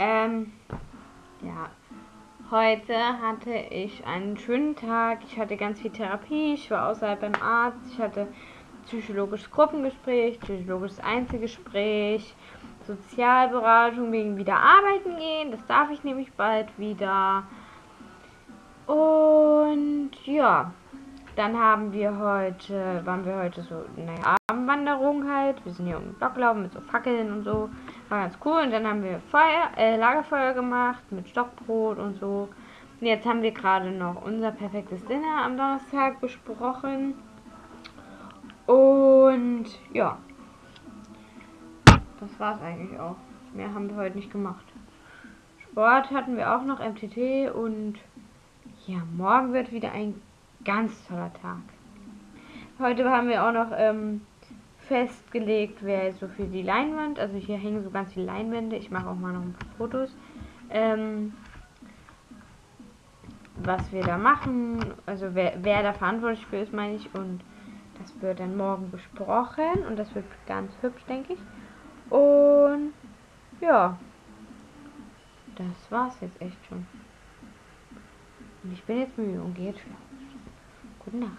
Ja, heute hatte ich einen schönen Tag. Ich hatte ganz viel Therapie. Ich war außerhalb beim Arzt. Ich hatte psychologisches Gruppengespräch, psychologisches Einzelgespräch, Sozialberatung wegen wieder arbeiten gehen. Das darf ich nämlich bald wieder. Und ja, dann waren wir heute so in der Abendwanderung halt. Wir sind hier um den Block gelaufen mit so Fackeln und so. War ganz cool. Und dann haben wir Lagerfeuer gemacht mit Stockbrot und so. Und jetzt haben wir gerade noch unser perfektes Dinner am Donnerstag besprochen. Und ja, das war's eigentlich auch. Mehr haben wir heute nicht gemacht. Sport hatten wir auch noch, MTT, und ja, morgen wird wieder ein ganz toller Tag. Heute haben wir auch noch festgelegt, wer so für die Leinwand, also hier hängen so ganz viele Leinwände, ich mache auch mal noch ein paar Fotos, was wir da machen, also wer da verantwortlich für ist, meine ich, und das wird dann morgen besprochen und das wird ganz hübsch, denke ich. Und ja, das war's jetzt echt schon. Und ich bin jetzt müde und gehe jetzt schlafen. Gute Nacht.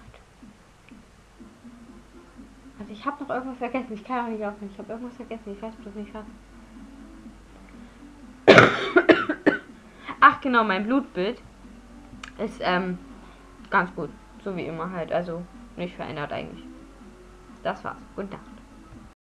Also ich habe noch irgendwas vergessen. Ich kann auch nicht aufhören. Ich habe irgendwas vergessen. Ich weiß bloß nicht was. Ach genau, mein Blutbild ist ganz gut. So wie immer halt. Also nicht verändert eigentlich. Das war's. Gute Nacht.